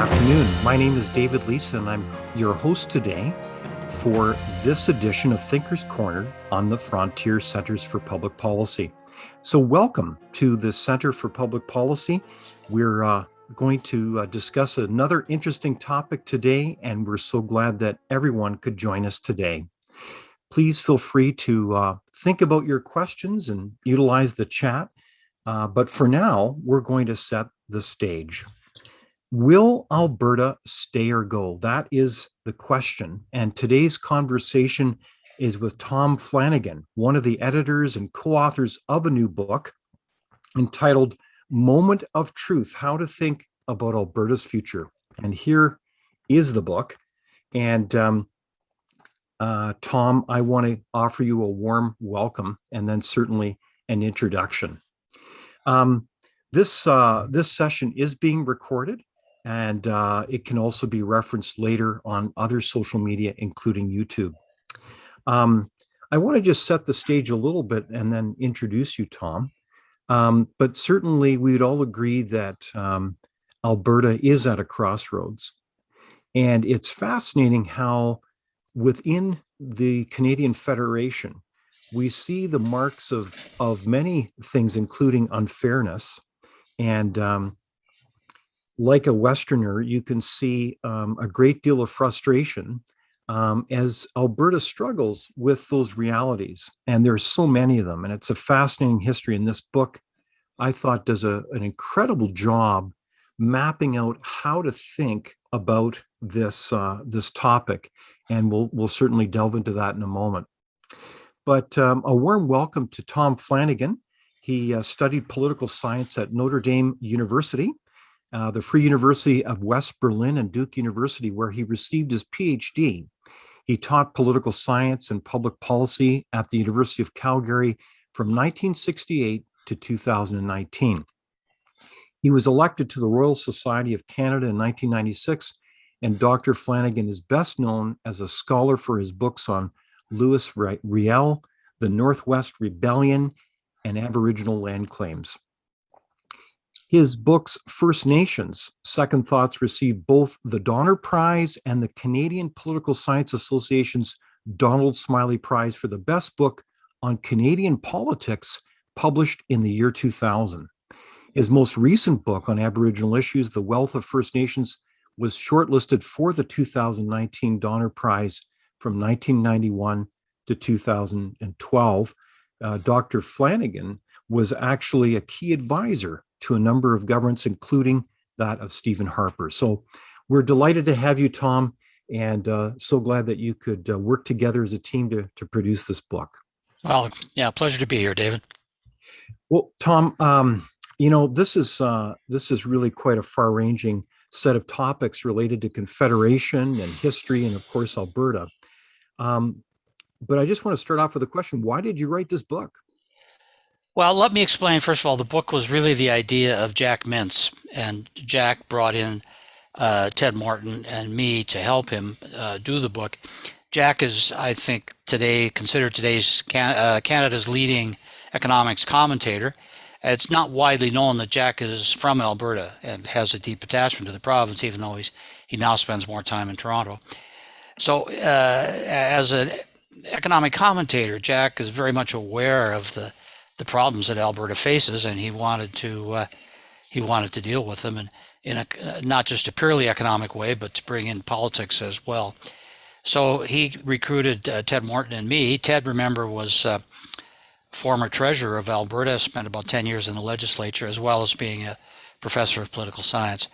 afternoon. My name is David Leeson, and I'm your host today for this edition of Thinker's Corner on the Frontier Centers for Public Policy. So welcome to the Center for Public Policy. We're going to discuss another interesting topic today, and we're so glad that everyone could join us today. Please feel free to think about your questions and utilize the chat. But for now, we're going to set the stage. Will Alberta stay or go? That is the question. And today's conversation is with Tom Flanagan, one of the editors and co-authors of a new book entitled Moment of Truth, How to Think About Alberta's Future. And here is the book. And Tom, I want to offer you a warm welcome and then certainly an introduction. This session is being recorded, and it can also be referenced later on other social media, including YouTube. I want to just set the stage a little bit and then introduce you, Tom. But certainly we would all agree that Alberta is at a crossroads. And it's fascinating how within the Canadian Federation, we see the marks of many things, including unfairness. And like a Westerner, you can see a great deal of frustration as Alberta struggles with those realities. And there's so many of them. And it's a fascinating history. And this book, I thought, does an incredible job mapping out how to think about this topic. And we'll certainly delve into that in a moment. But a warm welcome to Tom Flanagan. He studied political science at Notre Dame University, the Free University of West Berlin, and Duke University, where he received his PhD. He taught political science and public policy at the University of Calgary from 1968 to 2019. He was elected to the Royal Society of Canada in 1996, and Dr. Flanagan is best known as a scholar for his books on Louis Riel, the Northwest Rebellion, and Aboriginal land claims. His books, First Nations, Second Thoughts, received both the Donner Prize and the Canadian Political Science Association's Donald Smiley Prize for the best book on Canadian politics, published in the year 2000. His most recent book on Aboriginal issues, The Wealth of First Nations, was shortlisted for the 2019 Donner Prize from 1991 to 2012. Dr. Flanagan was actually a key advisor to a number of governments, including that of Stephen Harper. So we're delighted to have you, Tom, and so glad that you could work together as a team to produce this book. Well, yeah, pleasure to be here, David. Well, Tom, this is really quite a far-ranging set of topics related to Confederation and history and, of course, Alberta. But I just want to start off with a question. Why did you write this book? Well, let me explain. First of all, the book was really the idea of Jack Mintz, and Jack brought in Ted Morton and me to help him do the book. Jack is, I think, considered today's Canada's leading economics commentator. It's not widely known that Jack is from Alberta and has a deep attachment to the province, even though he now spends more time in Toronto. So as an economic commentator, Jack is very much aware of the problems that Alberta faces, and he wanted to deal with them in a not just a purely economic way, but to bring in politics as well. So he recruited Ted Morton and me. Ted, remember, was former treasurer of Alberta, spent about 10 years in the legislature, as well as being a professor of political science.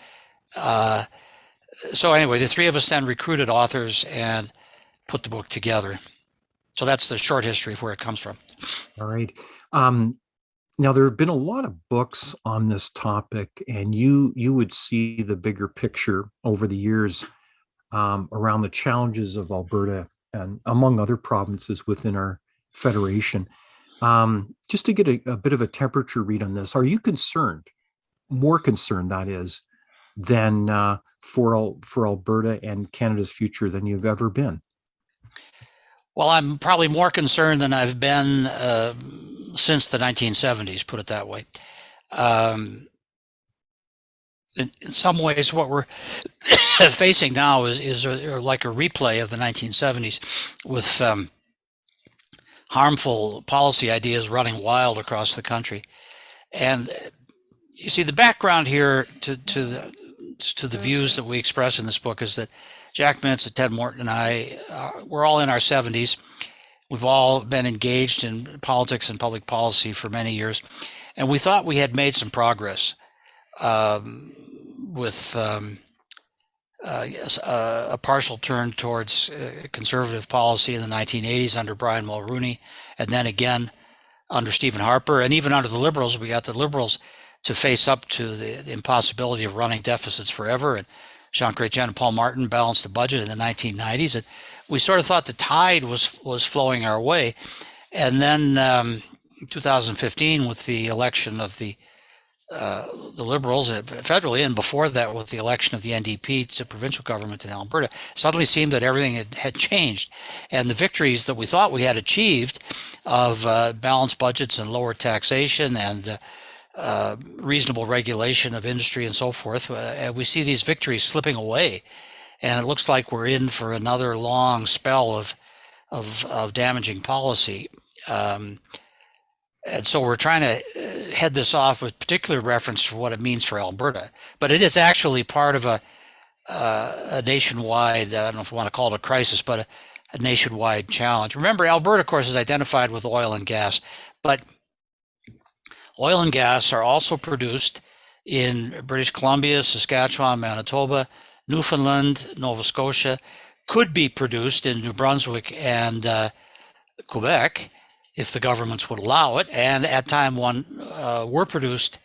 So anyway, the three of us then recruited authors and put the book together. So that's the short history of where it comes from. All right. Now, there have been a lot of books on this topic, and you would see the bigger picture over the years around the challenges of Alberta and among other provinces within our federation. Just to get a bit of a temperature read on this, are you concerned, more concerned, that is, than for Alberta and Canada's future than you've ever been? Well, I'm probably more concerned than I've been since the 1970s, put it that way. in some ways, what we're facing now is like a replay of the 1970s with harmful policy ideas running wild across the country. And you see, the background here to the views that we express in this book is that Jack Mintz and Ted Morton and I, we're all in our 70s. We've all been engaged in politics and public policy for many years, and we thought we had made some progress with a partial turn towards conservative policy in the 1980s under Brian Mulroney, and then again under Stephen Harper, and even under the Liberals. We got the Liberals to face up to the impossibility of running deficits forever, and Jean Chrétien and Paul Martin balanced the budget in the 1990s, and we sort of thought the tide was flowing our way. And then 2015, with the election of the Liberals federally, and before that with the election of the NDP to provincial government in Alberta, suddenly seemed that everything had changed. And the victories that we thought we had achieved of balanced budgets and lower taxation and reasonable regulation of industry and so forth, we see these victories slipping away. And it looks like we're in for another long spell of damaging policy. And so we're trying to head this off with particular reference to what it means for Alberta. But it is actually part of a nationwide, I don't know if we want to call it a crisis, but a nationwide challenge. Remember, Alberta, of course, is identified with oil and gas, but oil and gas are also produced in British Columbia, Saskatchewan, Manitoba, Newfoundland, Nova Scotia, could be produced in New Brunswick and Quebec if the governments would allow it, and at time one were produced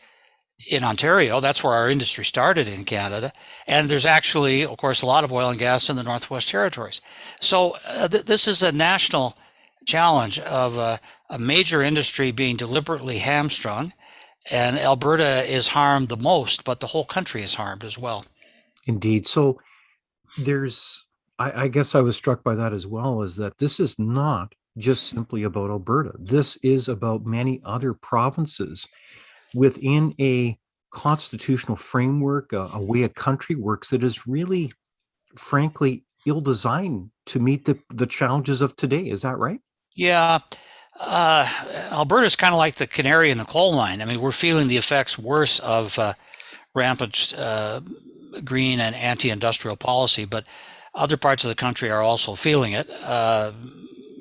in Ontario. That's where our industry started in Canada, and there's actually, of course, a lot of oil and gas in the Northwest Territories. So this is a national challenge of a major industry being deliberately hamstrung, and Alberta is harmed the most, but the whole country is harmed as well. Indeed. So I guess I was struck by that as well, is that this is not just simply about Alberta. This is about many other provinces within a constitutional framework, a way a country works that is really, frankly, ill-designed to meet the challenges of today. Is that right? Yeah. Alberta is kind of like the canary in the coal mine. I mean, we're feeling the effects worse of rampant green and anti-industrial policy, but other parts of the country are also feeling it.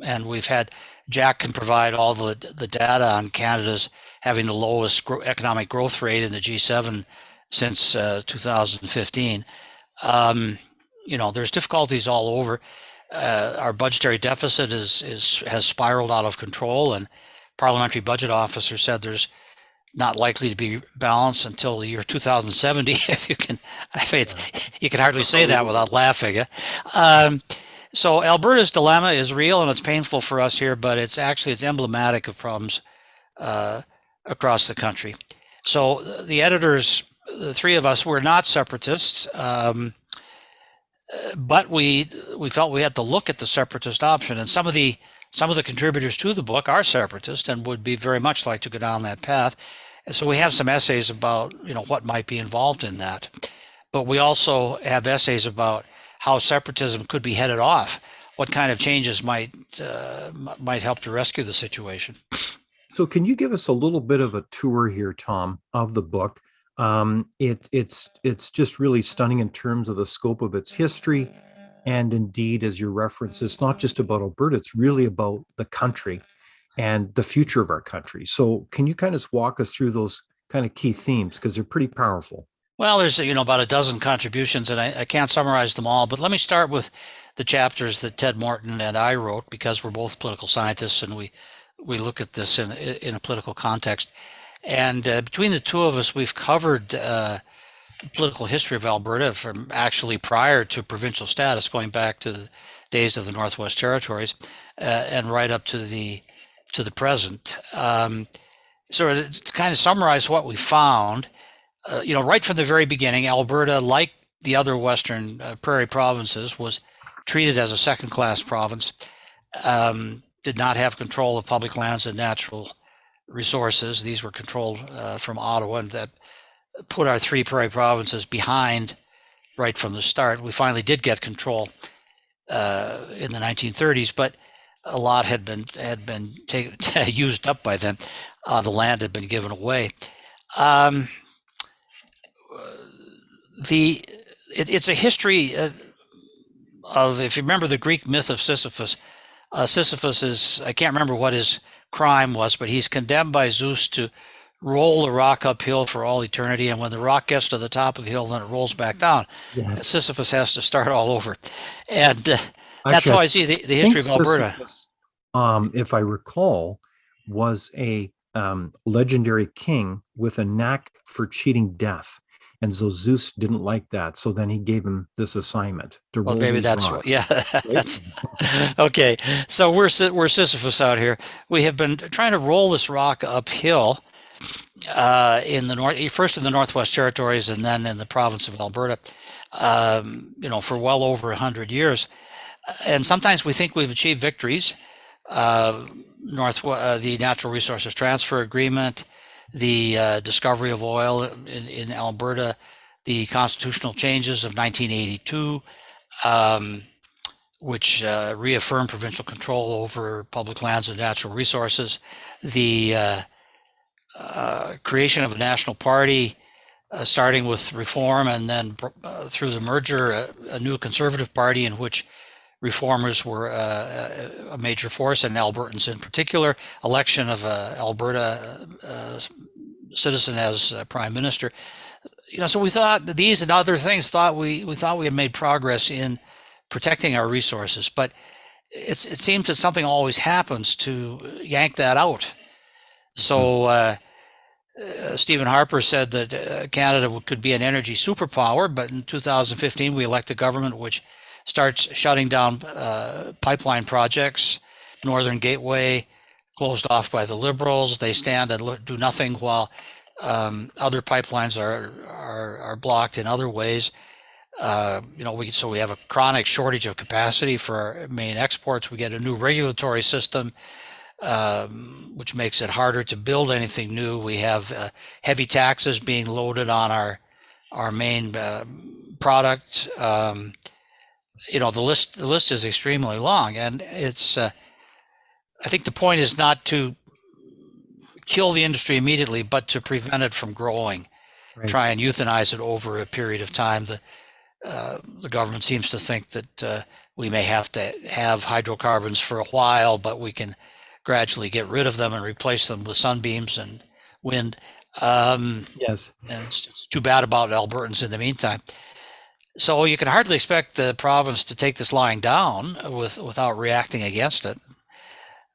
And we've had, Jack can provide all the data on Canada's having the lowest economic growth rate in the G7 since 2015. There's difficulties all over. Our budgetary deficit has spiraled out of control, and parliamentary budget officer said there's not likely to be balanced until the year 2070. If you can, you can hardly say that without laughing. So Alberta's dilemma is real, and it's painful for us here, but it's emblematic of problems across the country. So the editors, the three of us, were not separatists, but we felt we had to look at the separatist option, and some of the contributors to the book are separatist and would be very much like to go down that path. And so we have some essays about what might be involved in that, but we also have essays about how separatism could be headed off, what kind of changes might help to rescue the situation. So can you give us a little bit of a tour here, Tom, of the book? It's just really stunning in terms of the scope of its history. And indeed, as your reference, it's not just about Alberta, it's really about the country and the future of our country. So can you kind of walk us through those kind of key themes, because they're pretty powerful? Well, there's about a dozen contributions, and I can't summarize them all, but let me start with the chapters that Ted Morton and I wrote, because we're both political scientists and we look at this in a political context. And between the two of us, we've covered political history of Alberta from actually prior to provincial status, going back to the days of the Northwest Territories, and right up to the present. So to kind of summarize what we found, right from the very beginning, Alberta, like the other Western prairie provinces, was treated as a second-class province, did not have control of public lands and natural resources. These were controlled from Ottawa, and that put our three prairie provinces behind right from the start. We finally did get control in the 1930s, but a lot had been used up by then. The land had been given away. Um, it's a history of, if you remember the Greek myth of Sisyphus. Sisyphus is, I can't remember what his crime was, but he's condemned by Zeus to roll a rock uphill for all eternity, and when the rock gets to the top of the hill, then it rolls back down. Yes. Sisyphus has to start all over, and that's Actually, how I I see the think history of Alberta. Sisyphus, if I recall, was a legendary king with a knack for cheating death. And so Zeus didn't like that. So then he gave him this assignment to Well, roll maybe these that's what. rocks. Yeah, Right? that's okay. So we're Sisyphus out here. We have been trying to roll this rock uphill in the north, first in the Northwest Territories, and then in the province of Alberta. For well over 100 years, and sometimes we think we've achieved victories. Uh, the Natural Resources Transfer Agreement, the discovery of oil in Alberta, the constitutional changes of 1982, um, which reaffirmed provincial control over public lands and natural resources, the creation of a national party, starting with reform and then through the merger, a new conservative party in which reformers were a major force, and Albertans in particular. Election of Alberta citizen as prime minister. So we thought that these and other things we thought we had made progress in protecting our resources, but it seems that something always happens to yank that out. So Stephen Harper said that Canada could be an energy superpower, but in 2015 we elect a government which starts shutting down pipeline projects. Northern Gateway closed off by the Liberals. They stand and do nothing while other pipelines are blocked in other ways. So we have a chronic shortage of capacity for our main exports. We get a new regulatory system, which makes it harder to build anything new. We have heavy taxes being loaded on our main product. The list is extremely long, and it's. I think the point is not to kill the industry immediately, but to prevent it from growing. Right. Try and euthanize it over a period of time. The government seems to think that we may have to have hydrocarbons for a while, but we can gradually get rid of them and replace them with sunbeams and wind. Yes. And it's too bad about Albertans in the meantime. So you can hardly expect the province to take this lying down without reacting against it.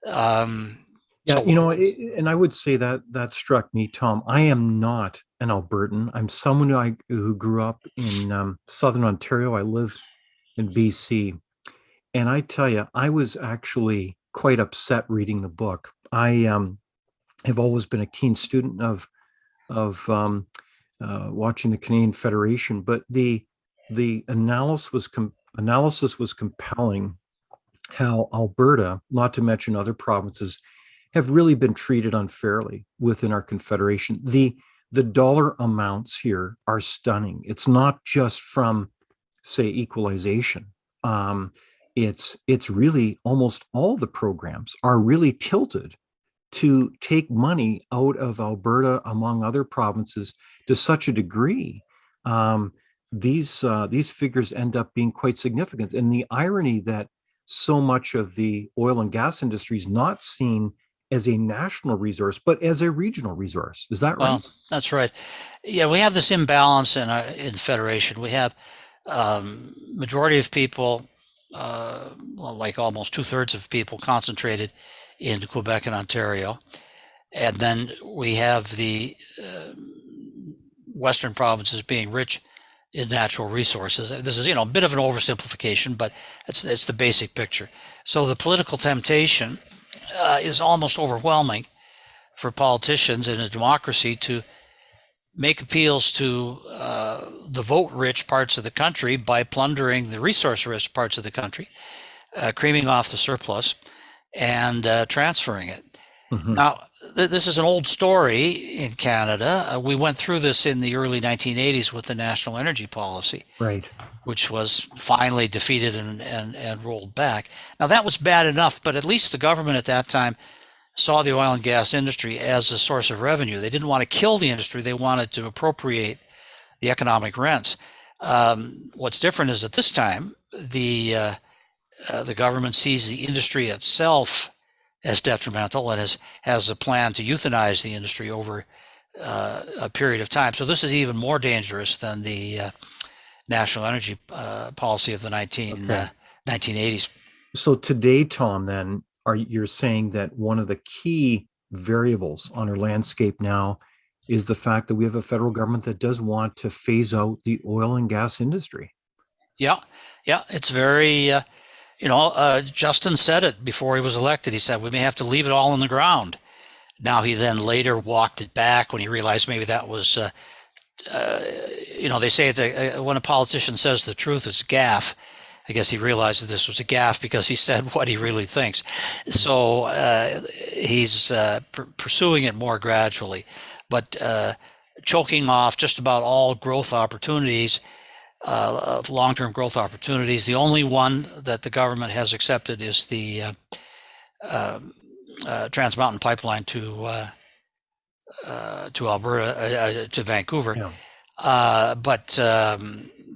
Yeah, and I would say that struck me, Tom. I am not an Albertan. I'm someone who grew up in Southern Ontario. I live in BC. And I tell you, I was actually quite upset reading the book. I have always been a keen student of watching the Canadian Federation, but the analysis was compelling. How Alberta, not to mention other provinces, have really been treated unfairly within our confederation. The dollar amounts here are stunning. It's not just from, say, equalization. It's really almost all the programs are really tilted to take money out of Alberta, among other provinces, to such a degree. These figures end up being quite significant. And the irony that so much of the oil and gas industry is not seen as a national resource, but as a regional resource. Is that right? Well, that's right. Yeah, we have this imbalance in the federation. We have majority of people, like almost 2/3 of people, concentrated in Quebec and Ontario, and then we have the western provinces being rich in natural resources. This is, a bit of an oversimplification, but it's the basic picture. So the political temptation is almost overwhelming for politicians in a democracy to make appeals to the vote-rich parts of the country by plundering the resource-rich parts of the country, creaming off the surplus, and transferring it. Mhm. Now, this is an old story in Canada. We went through this in the early 1980s with the National Energy Policy, Right. which was finally defeated and rolled back. Now, that was bad enough, but at least the government at that time saw the oil and gas industry as a source of revenue. They didn't want to kill the industry. They wanted to appropriate the economic rents. What's different is at this time, the government sees the industry itself as detrimental and has a plan to euthanize the industry over a period of time. So this is even more dangerous than the national energy policy of the 1980s. So today, Tom, then you're saying that one of the key variables on our landscape now is the fact that we have a federal government that does want to phase out the oil and gas industry. Yeah, it's very, Justin said it before he was elected. He said, we may have to leave it all in the ground. Now, he then later walked it back when he realized maybe that was, they say when a politician says the truth, it's gaffe. I guess he realized that this was a gaffe because he said what he really thinks. So he's pursuing it more gradually, but choking off just about all growth opportunities, long-term growth opportunities. The only one that the government has accepted is the Trans Mountain Pipeline to Alberta, to Vancouver. Yeah. But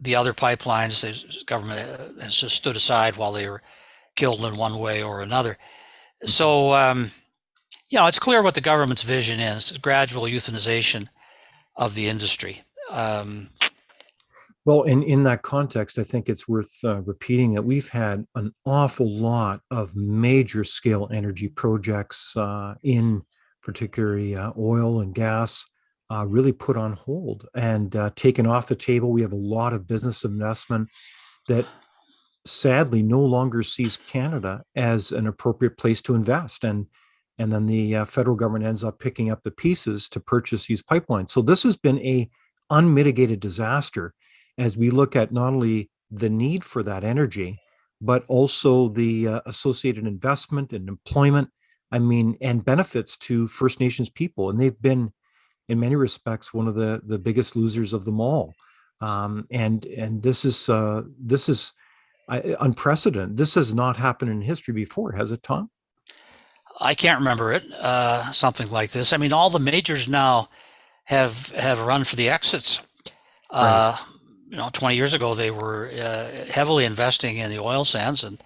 the other pipelines, the government has just stood aside while they were killed in one way or another. So, it's clear what the government's vision is: gradual euthanization of the industry. Well, in that context, I think it's worth repeating that we've had an awful lot of major scale energy projects in particularly oil and gas really put on hold and taken off the table. We have a lot of business investment that sadly no longer sees Canada as an appropriate place to invest. And then the federal government ends up picking up the pieces to purchase these pipelines. So this has been a unmitigated disaster as we look at not only the need for that energy, but also the associated investment and employment, and benefits to First Nations people. And they've been, in many respects, one of the biggest losers of them all. And this is unprecedented. This has not happened in history before, has it, Tom? I can't remember it. Something like this. I mean, all the majors now have run for the exits. Right. 20 years ago, they were heavily investing in the oil sands, and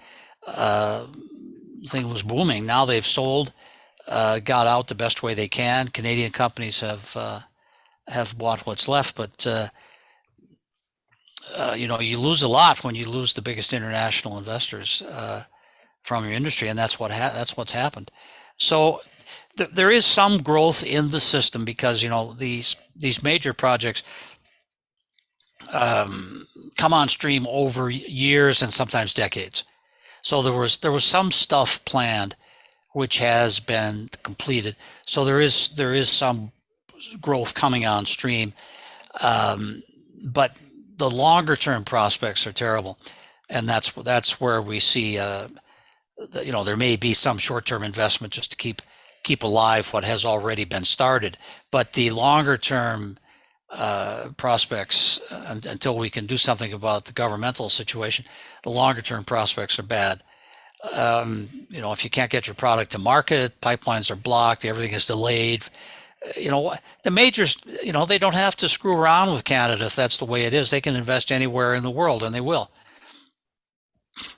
the thing was booming. Now they've sold, got out the best way they can. Canadian companies have bought what's left, but you lose a lot when you lose the biggest international investors from your industry, and that's what's happened. So there is some growth in the system because these major projects come on stream over years and sometimes decades. So there was some stuff planned which has been completed. So there is some growth coming on stream, but the longer term prospects are terrible, and that's where we see there may be some short term investment just to keep alive what has already been started, but the longer term prospects, until we can do something about the governmental situation, the longer term prospects are bad. If you can't get your product to market, pipelines are blocked, everything is delayed. The majors, they don't have to screw around with Canada if that's the way it is. They can invest anywhere in the world, and they will.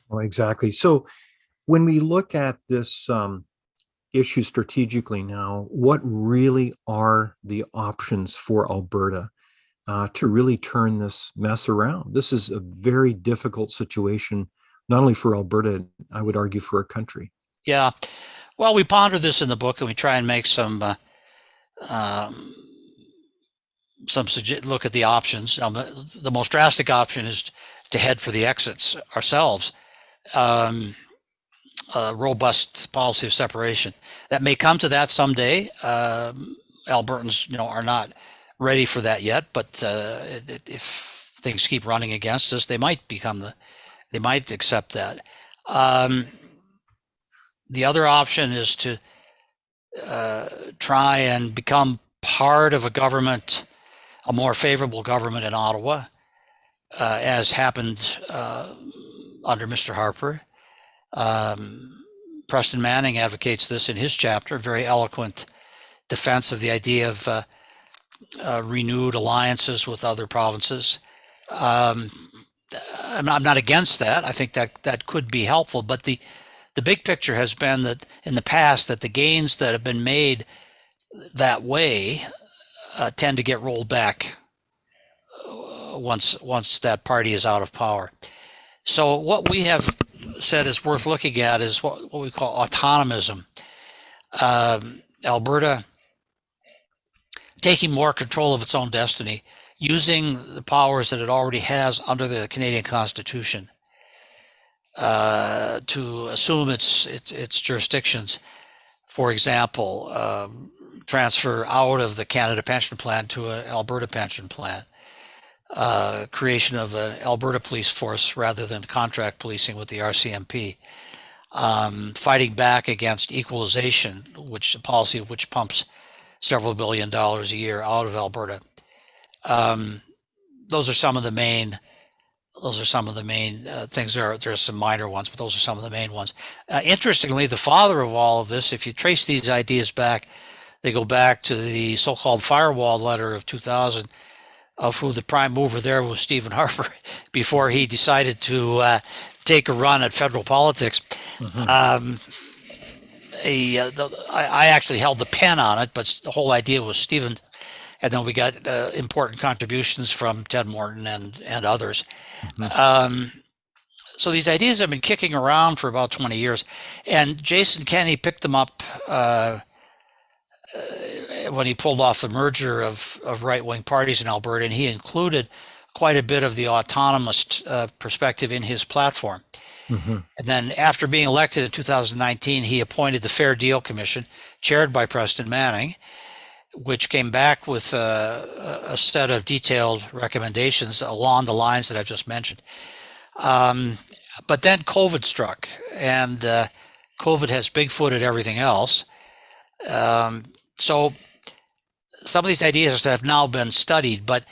Well, exactly. So when we look at this issue strategically now, what really are the options for Alberta to really turn this mess around? This is a very difficult situation, not only for Alberta, I would argue for our country. Yeah. Well, we ponder this in the book, and we try and make some look at the options. The most drastic option is to head for the exits ourselves. A robust policy of separation that may come to that someday. Albertans, are not ready for that yet, but if things keep running against us, they might accept that. The other option is to try and become part of a government, a more favorable government in Ottawa, as happened under Mr. Harper. Preston Manning advocates this in his chapter, very eloquent defense of the idea of renewed alliances with other provinces. I'm not against that. I think that could be helpful, but the big picture has been that in the past that the gains that have been made that way tend to get rolled back once that party is out of power. So what we have said is worth looking at is what we call autonomism. Alberta taking more control of its own destiny, using the powers that it already has under the Canadian Constitution to assume its jurisdictions. For example, transfer out of the Canada Pension Plan to an Alberta Pension Plan. Creation of an Alberta police force rather than contract policing with the RCMP. Fighting back against equalization, which a policy which pumps several $billion a year out of Alberta. Those are some of the main. Those are some of the main things. There are some minor ones, but those are some of the main ones. Interestingly, the father of all of this, if you trace these ideas back, they go back to the so-called firewall letter of 2000, of who the prime mover there was Stephen Harper, before he decided to take a run at federal politics. Mm-hmm. I actually held the pen on it, but the whole idea was Stephen. And then we got important contributions from Ted Morton and others. Mm-hmm. So these ideas have been kicking around for about 20 years. And Jason Kenney picked them up when he pulled off the merger of right-wing parties in Alberta, and he included quite a bit of the autonomous perspective in his platform. Mm-hmm. And then after being elected in 2019, he appointed the Fair Deal Commission, chaired by Preston Manning, which came back with a set of detailed recommendations along the lines that I've just mentioned. But then COVID struck, and COVID has Bigfooted everything else. So some of these ideas have now been studied, but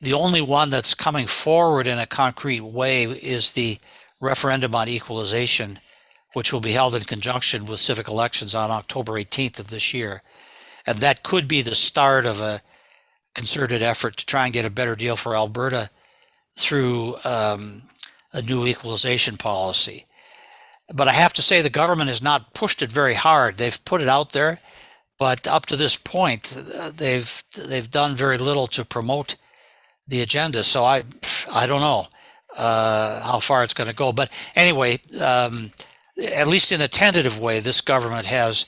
the only one that's coming forward in a concrete way is the referendum on equalization, which will be held in conjunction with civic elections on October 18th of this year. And that could be the start of a concerted effort to try and get a better deal for Alberta through a new equalization policy. But I have to say the government has not pushed it very hard. They've put it out there, but up to this point, they've done very little to promote the agenda. So I don't know how far it's going to go. But anyway, at least in a tentative way, this government has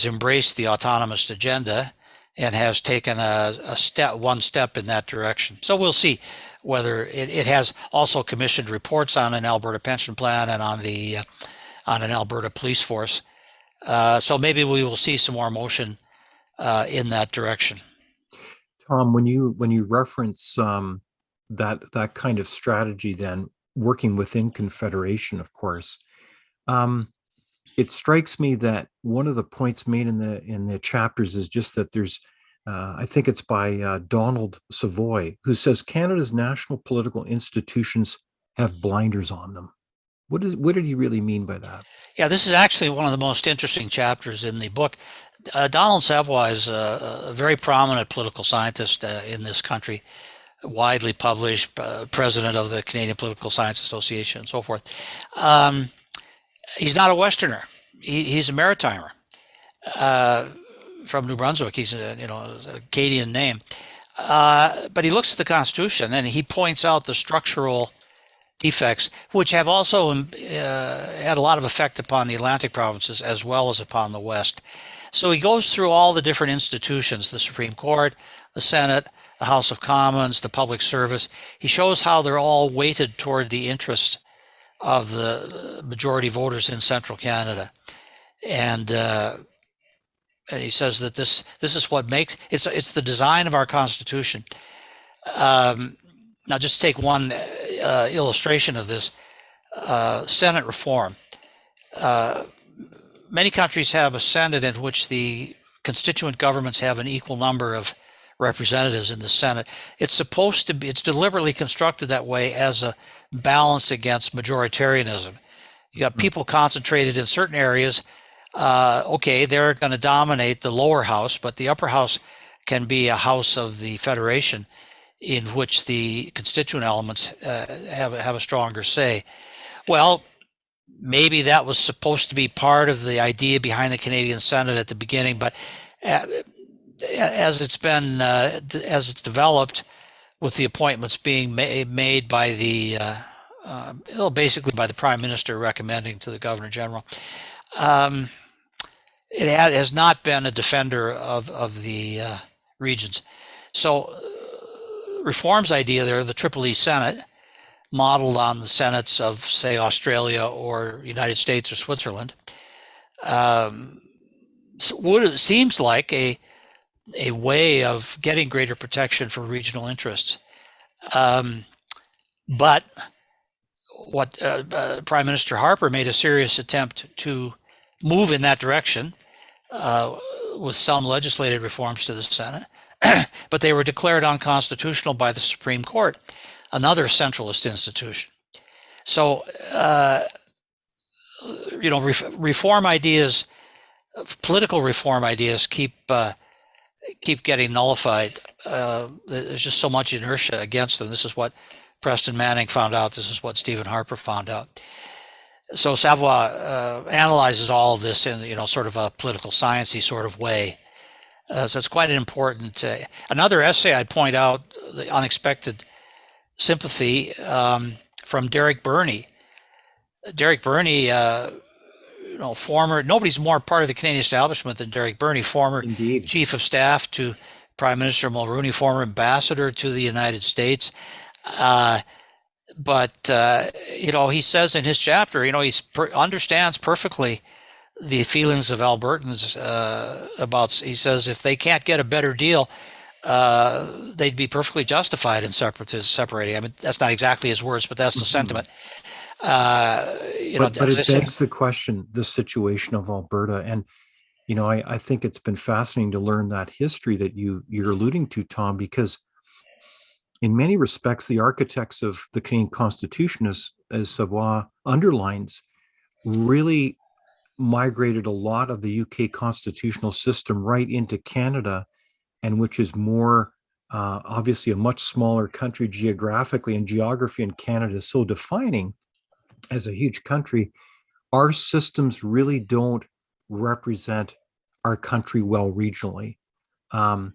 embraced the autonomous agenda and has taken one step in that direction. So we'll see whether it has also commissioned reports on an Alberta pension plan and on an Alberta police force. So maybe we will see some more motion in that direction. Tom, when you reference that kind of strategy, then working within Confederation, of course, it strikes me that one of the points made in the chapters is just that there's, I think it's by Donald Savoy, who says Canada's national political institutions have blinders on them. What did he really mean by that? Yeah, this is actually one of the most interesting chapters in the book. Donald Savoy is a very prominent political scientist in this country, widely published, president of the Canadian Political Science Association and so forth. He's not a Westerner. He's a Maritimer from New Brunswick. He's a Acadian name. But he looks at the Constitution and he points out the structural defects, which have also had a lot of effect upon the Atlantic provinces as well as upon the West. So he goes through all the different institutions, the Supreme Court, the Senate, the House of Commons, the Public Service. He shows how they're all weighted toward the interests of the majority voters in central Canada. And he says that this is what makes it's the design of our Constitution. Now, just take one illustration of this: Senate reform. many countries have a Senate in which the constituent governments have an equal number of representatives in the Senate. It's supposed to be, it's deliberately constructed that way as a balance against majoritarianism. You got people concentrated in certain areas. Okay, they're going to dominate the lower house, but the upper house can be a house of the federation in which the constituent elements have a stronger say. Well, maybe that was supposed to be part of the idea behind the Canadian Senate at the beginning, but as it's developed, with the appointments being made by the basically by the Prime Minister recommending to the Governor General, it has not been a defender of the regions. So reform's idea there, the Triple E Senate, modeled on the senates of, say, Australia or United States or Switzerland, seems like a way of getting greater protection for regional interests. But what Prime Minister Harper made a serious attempt to move in that direction with some legislative reforms to the Senate, but they were declared unconstitutional by the Supreme Court, another centralist institution. So, reform ideas, political reform ideas keep getting nullified. There's just so much inertia against them. This is what Preston Manning found out. This is what Stephen Harper found out. So Savoy analyzes all of this in sort of a political sciencey sort of way. So it's quite an important. Another essay I'd point out, the unexpected sympathy from Derek Burney. Derek Burney, former, nobody's more part of the Canadian establishment than Derek Burney, former Indeed. Chief of Staff to Prime Minister Mulroney, former ambassador to the United States. But he says in his chapter, he understands perfectly the feelings of Albertans about, he says, if they can't get a better deal, they'd be perfectly justified in separating. I mean, that's not exactly his words, but that's the sentiment. But it begs the question, the situation of Alberta. And, I think it's been fascinating to learn that history that you're alluding to, Tom, because in many respects, the architects of the Canadian Constitution, as Savoy underlines, really migrated a lot of the UK constitutional system right into Canada, and which is more obviously a much smaller country geographically, and geography in Canada is so defining as a huge country. Our systems really don't represent our country well regionally. The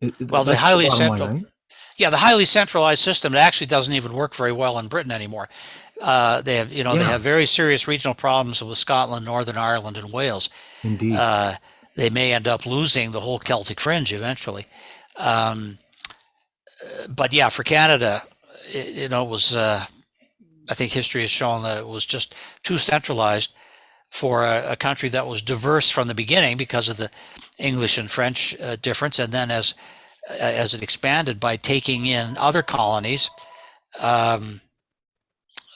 highly central, line, right? Yeah, the highly centralized system, it actually doesn't even work very well in Britain anymore. They have, they have very serious regional problems with Scotland, Northern Ireland, and Wales. Indeed. They may end up losing the whole Celtic fringe eventually. But yeah, for Canada, it was, I think history has shown that it was just too centralized for a country that was diverse from the beginning because of the English and French difference, and then as it expanded by taking in other colonies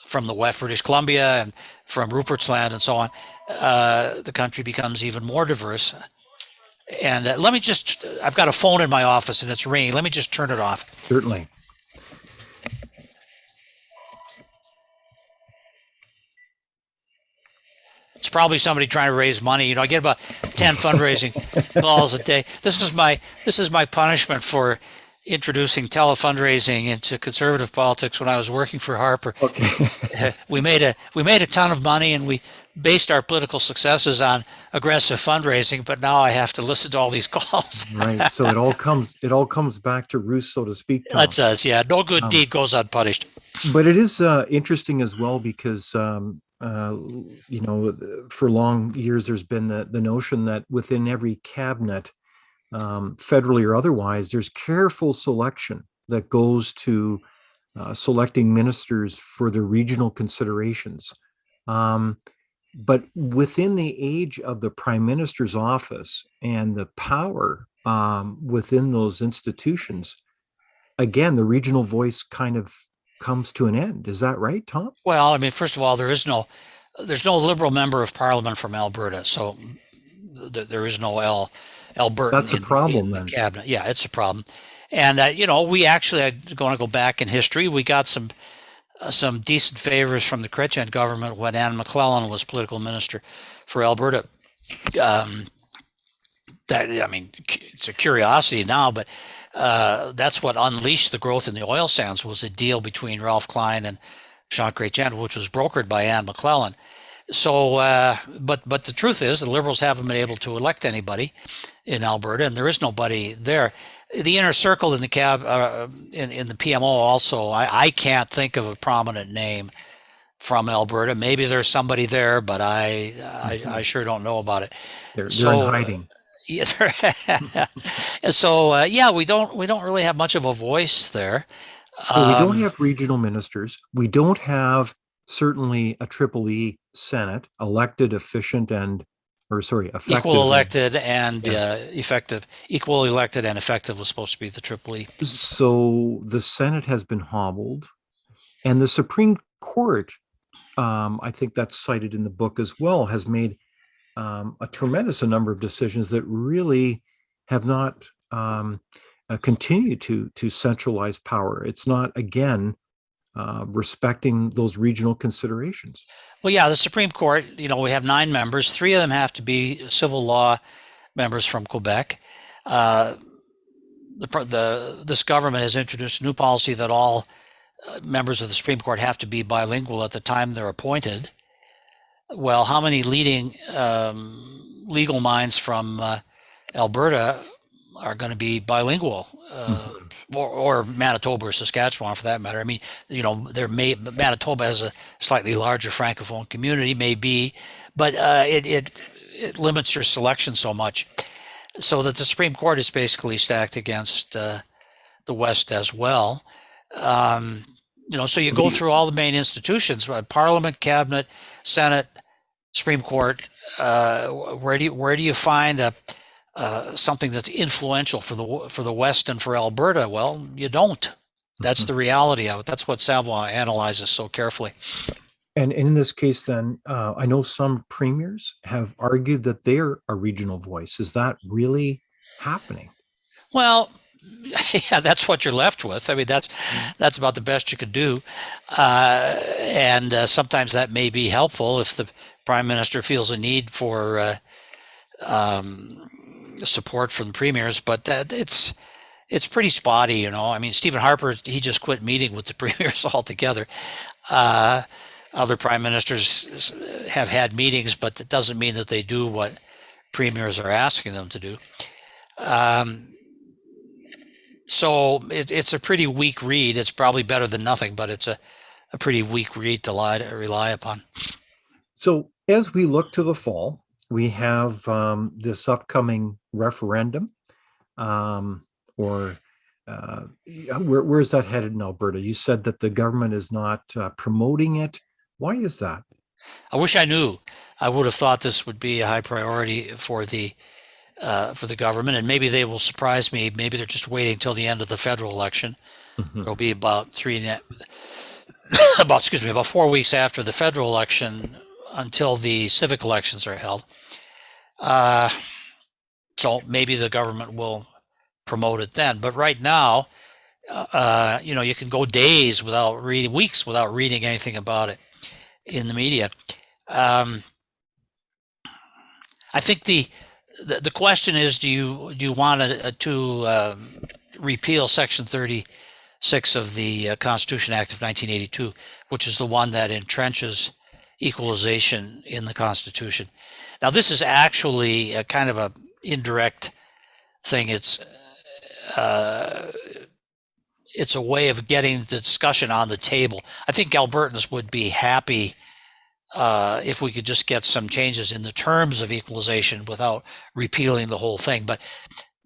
from the West, British Columbia, and from Rupert's Land and so on, the country becomes even more diverse. And I've got a phone in my office and it's ringing. Let me just turn it off. Certainly. It's probably somebody trying to raise money. I get about 10 fundraising calls a day. This is my punishment for introducing telefundraising into conservative politics when I was working for Harper. Okay. we made a ton of money, and we based our political successes on aggressive fundraising, but now I have to listen to all these calls. Right. So it all comes back to roost, so to speak, Tom. That does, yeah. No good deed goes unpunished. But it is interesting as well because for long years there's been the notion that within every cabinet, federally or otherwise, there's careful selection that goes to selecting ministers for the regional considerations. But within the age of the Prime Minister's office and the power within those institutions, again, the regional voice kind of comes to an end. Is that right, Tom? Well, I mean, first of all, there is no there's no Liberal member of Parliament from Alberta, so there is no Albertan That's a problem in the then. cabinet. Yeah, it's a problem. And we actually, I'm going to go back in history. We got some decent favors from the Chrétien government when Anne McClellan was political minister for Alberta. Um, it's a curiosity now, but that's what unleashed the growth in the oil sands was a deal between Ralph Klein and Jean Chrétien, which was brokered by Anne McClellan. So, but the truth is, the Liberals haven't been able to elect anybody in Alberta, and there is nobody there. The inner circle in the in the PMO also, I can't think of a prominent name from Alberta. Maybe there's somebody there, but I sure don't know about it. They're in So hiding. yeah, so yeah, we don't really have much of a voice there. So we don't Um, have regional ministers. We don't have certainly a Triple E Senate elected, efficient, and or sorry, Equal effective. And elected and yes. effective. Equal elected and effective was supposed to be the Triple E. So the Senate has been hobbled, and the Supreme Court, I think that's cited in the book as well, has made a tremendous number of decisions that really have not continued to centralize power. It's not again respecting those regional considerations. Well, yeah, the Supreme Court, we have 9 members. 3 of them have to be civil law members from Quebec. Uh, this government has introduced a new policy that all members of the Supreme Court have to be bilingual at the time they're appointed. Well, how many leading legal minds from Alberta are going to be bilingual, Mhm. or Manitoba or Saskatchewan for that matter? I mean, Manitoba has a slightly larger francophone community, maybe, but it limits your selection so much, so that the Supreme Court is basically stacked against the West as well. Um, so you go The, through all the main institutions: Parliament, Cabinet, Senate, Supreme Court. Where do you find something that's influential for the West and for Alberta? Well, you don't. That's Mhm. the reality of it. That's what Savoy analyzes so carefully. And in this case, then, I know some premiers have argued that they're a regional voice. Is that really happening? Well, yeah, that's what you're left with. I mean, that's about the best you could do, and sometimes that may be helpful if the prime minister feels a need for um, support from the premiers. But it's pretty spotty, I mean, Stephen Harper, he just quit meeting with the premiers altogether. Uh, Other prime ministers have had meetings, but that doesn't mean that they do what premiers are asking them to do. Um, so it's a pretty weak read. It's probably better than nothing, but it's a pretty weak read to rely upon. So as we look to the fall, we have this upcoming referendum, um, or where's that headed in Alberta? You said that the government is not promoting it. Why is that? I wish I knew. I would have thought this would be a high priority for the government, and maybe they will surprise me. Maybe they're just waiting until the end of the federal election. Mhm. There'll be about about 4 weeks after the federal election until the civic elections are held. Uh, so maybe the government will promote it then. But right now, you can go days without reading, weeks without reading anything about it in the media. Um, I think the question is, do you want to repeal Section 36 of the Constitution Act of 1982, which is the one that entrenches equalization in the Constitution? Now, this is actually a kind of a indirect thing. Uh, it's a way of getting the discussion on the table. I think Albertans would be happy if we could just get some changes in the terms of equalization without repealing the whole thing. But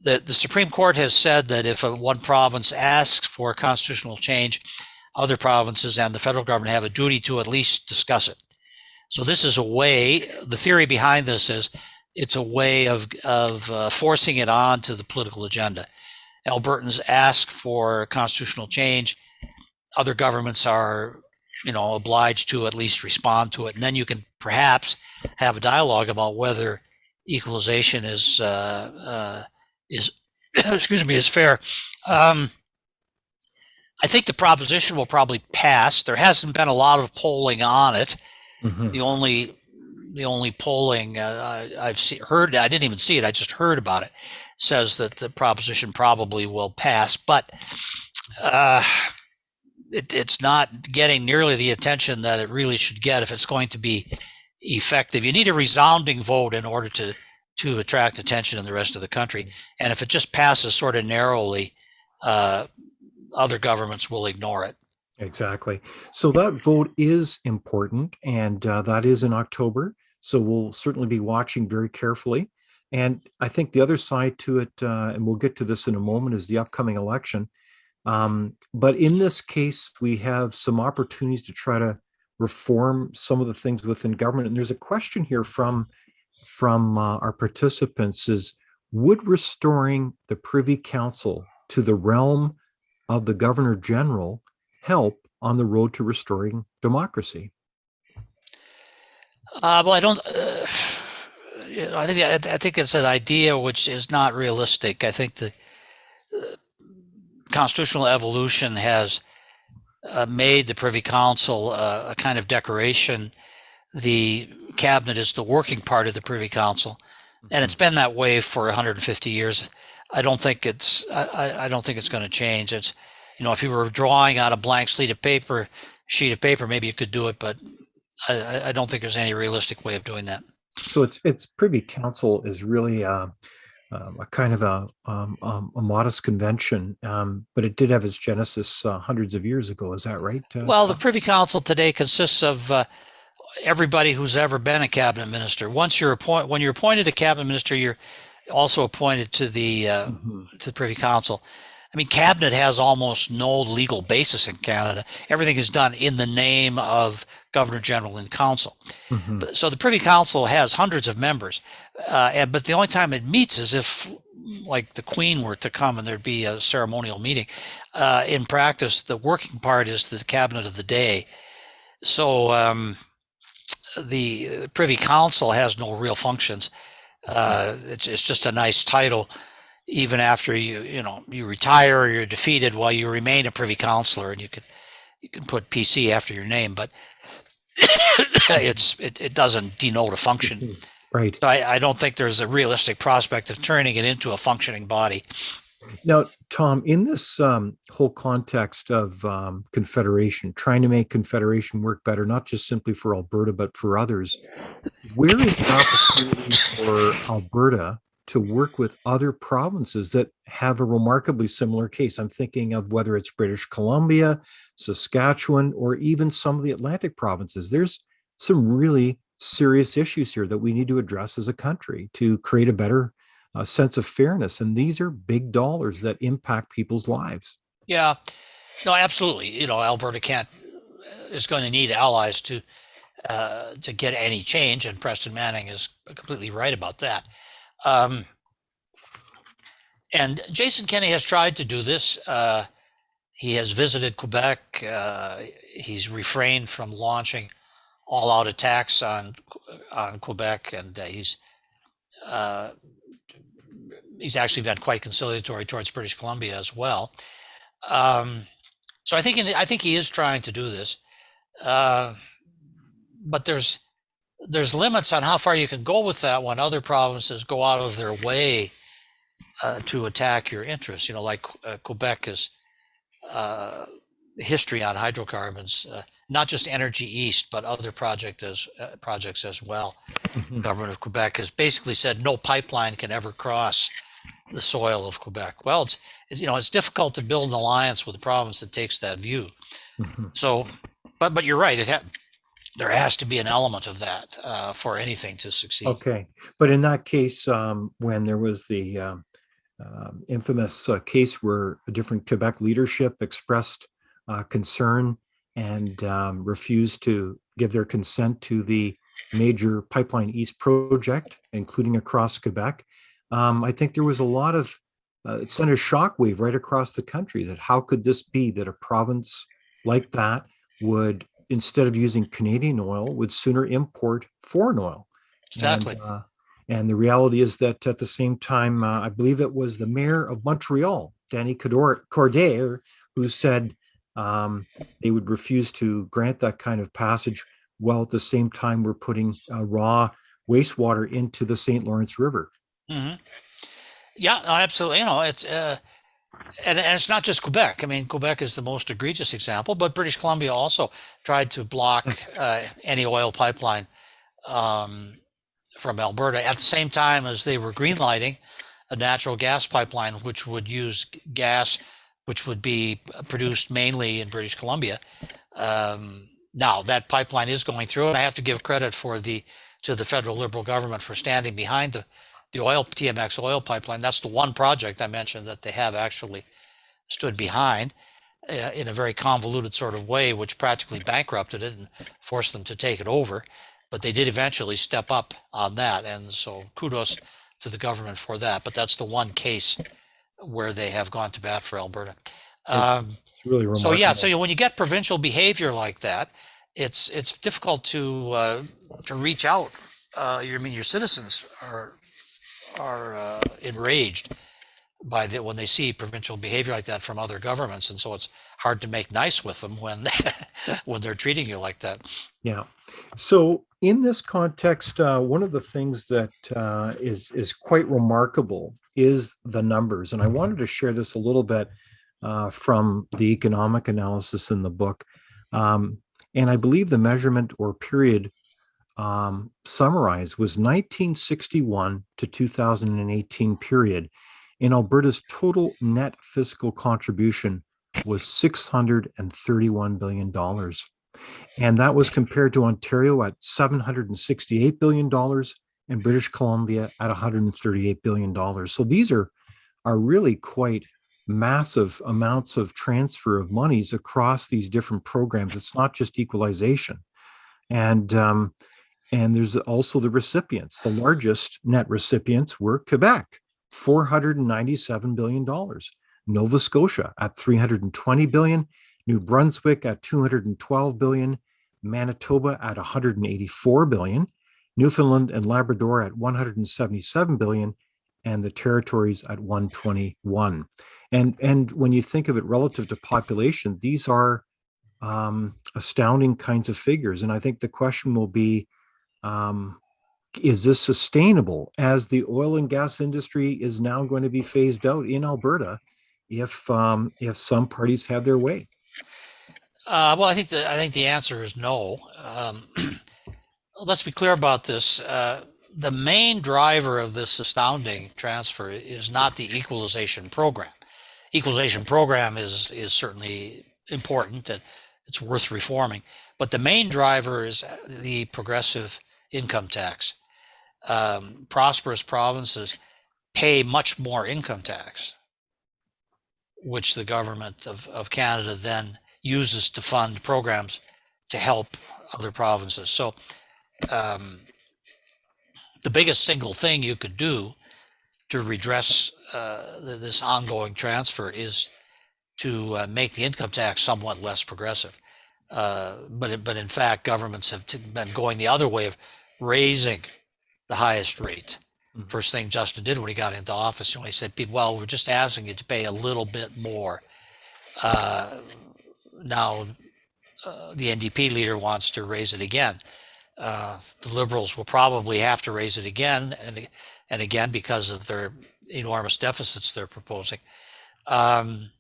the Supreme Court has said that if one province asks for constitutional change, other provinces and the federal government have a duty to at least discuss it. So this is a way. The theory behind this is it's a way of forcing it on to the political agenda. Albertans ask for constitutional change. Other governments are, obliged to at least respond to it, and then you can perhaps have a dialogue about whether equalization is excuse me, is fair. I think the proposition will probably pass. There hasn't been a lot of polling on it. Mhm. The only polling I've heard, I didn't even see it, I just heard about it, says that the proposition probably will pass, but it's not getting nearly the attention that it really should get if it's going to be effective. You need a resounding vote in order to attract attention in the rest of the country. And if it just passes sort of narrowly, other governments will ignore it. Exactly. So that vote is important, and that is in October. So we'll certainly be watching very carefully. And I think the other side to it, and we'll get to this in a moment, is the upcoming election. But in this case, we have some opportunities to try to reform some of the things within government. And there's a question here from our participants: is would restoring the Privy Council to the realm of the Governor General help on the road to restoring democracy? Well, I don't. I think it's an idea which is not realistic. I think the constitutional evolution has made the Privy Council a kind of decoration. The cabinet is the working part of the Privy Council, and it's been that way for 150 years. I don't think it's. I don't think it's going to change. It's, if you were drawing on a blank sheet of paper, maybe you could do it, but I don't think there's any realistic way of doing that. So it's Privy Council is really a kind of a modest convention, but it did have its genesis hundreds of years ago. Is that right? Well, the Privy Council today consists of everybody who's ever been a cabinet minister. When you're appointed a cabinet minister, you're also appointed to the Privy Council. I mean, cabinet has almost no legal basis in Canada. Everything is done in the name of Governor General and Council. So the Privy Council has hundreds of members, but the only time it meets is if, like, the Queen were to come and there'd be a ceremonial meeting. In practice, the working part is the cabinet of the day. So the Privy Council has no real functions. It's just a nice title. Even after you retire or you're defeated, while you remain a Privy Councillor, and you can put PC after your name, but it doesn't denote a function. Right. So I don't think there's a realistic prospect of turning it into a functioning body. Now, Tom, in this whole context of Confederation, trying to make Confederation work better, not just simply for Alberta, but for others, where is the opportunity for Alberta to work with other provinces that have a remarkably similar case? I'm thinking of whether it's British Columbia, Saskatchewan, or even some of the Atlantic provinces. There's some really serious issues here that we need to address as a country to create a better sense of fairness. And these are big dollars that impact people's lives. Yeah, no, absolutely. Alberta is going to need allies to get any change, and Preston Manning is completely right about that. And Jason Kenney has tried to do this. He has visited Quebec. He's refrained from launching all-out attacks on Quebec, and he's actually been quite conciliatory towards British Columbia as well. So I think he is trying to do this, but there's limits on how far you can go with that when other provinces go out of their way to attack your interests. Like Quebec is history on hydrocarbons, not just Energy East, but other projects as well. The government of Quebec has basically said no pipeline can ever cross the soil of Quebec. Well, it's difficult to build an alliance with a province that takes that view. So, but you're right. There has to be an element of that for anything to succeed. Okay, but in that case, when there was the infamous case where a different Quebec leadership expressed concern and refused to give their consent to the major Pipeline East project, including across Quebec, I think there was a lot of, it sent a shockwave right across the country that how could this be that a province like that would instead of using Canadian oil, would sooner import foreign oil. And Exactly. and the reality is that at the same time, I believe it was the mayor of Montreal, Danny Cordair, who said they would refuse to grant that kind of passage, while at the same time we're putting raw wastewater into the St. Lawrence River. Hmm. Yeah, no, absolutely. It's and it's not just Quebec. I mean, Quebec is the most egregious example, but British Columbia also tried to block Yes. any oil pipeline um, from Alberta at the same time as they were greenlighting a natural gas pipeline, which would use gas, which would be produced mainly in British Columbia. Now that pipeline is going through, and I have to give credit to the federal Liberal government for standing behind the oil TMX oil pipeline. That's the one project I mentioned that they have actually stood behind in a very convoluted sort of way, which practically bankrupted it and forced them to take it over. But they did eventually step up on that, and so kudos to the government for that. But that's the one case where they have gone to bat for Alberta. It's Um, really so yeah, remarkable. so when you get provincial behavior like that, it's difficult to reach out. Your citizens are enraged by when they see provincial behavior like that from other governments, and so it's hard to make nice with them when when they're treating you like that. Yeah. So in this context, one of the things that is quite remarkable is the numbers, and I wanted to share this a little bit from the economic analysis in the book. Um, and I believe the measurement or period summarized was 1961 to 2018 period. In Alberta's total net fiscal contribution was $631 billion. And that was compared to Ontario at $768 billion and British Columbia at $138 billion. So these are really quite massive amounts of transfer of monies across these different programs. It's not just equalization. And there's also the recipients. The largest net recipients were Quebec, $497 billion, Nova Scotia at $320 billion, New Brunswick at $212 billion, Manitoba at $184 billion, Newfoundland and Labrador at $177 billion, and the territories at $121. And when you think of it relative to population, these are astounding kinds of figures. And I think the question will be, um, is this sustainable as the oil and gas industry is now going to be phased out in Alberta if some parties have their way? Well, I think the answer is no. Let's be clear about this. The main driver of this astounding transfer is not the equalization program. Equalization program is certainly important and it's worth reforming, but the main driver is the progressive income tax. Prosperous provinces pay much more income tax, which the government of Canada then uses to fund programs to help other provinces. So um, the biggest single thing you could do to redress this ongoing transfer is to make the income tax somewhat less progressive. But in fact, governments have been going the other way of raising the highest rate. Mhm. First thing Justin did when he got into office, he said, "Well, we're just asking you to pay a little bit more." Now, the NDP leader wants to raise it again. The Liberals will probably have to raise it again and again because of their enormous deficits they're proposing. Um,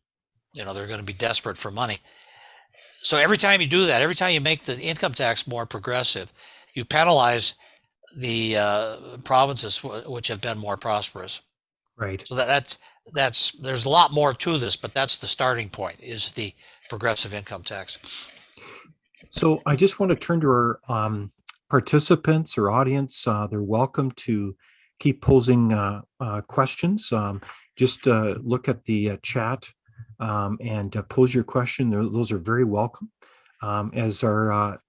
they're going to be desperate for money. So every time you do that, every time you make the income tax more progressive, you penalize the provinces which have been more prosperous. Right. So that's there's a lot more to this, but that's the starting point is the progressive income tax. So I just want to turn to our participants or audience. They're welcome to keep posing questions. Just look at the chat and pose your question. Those are very welcome. As our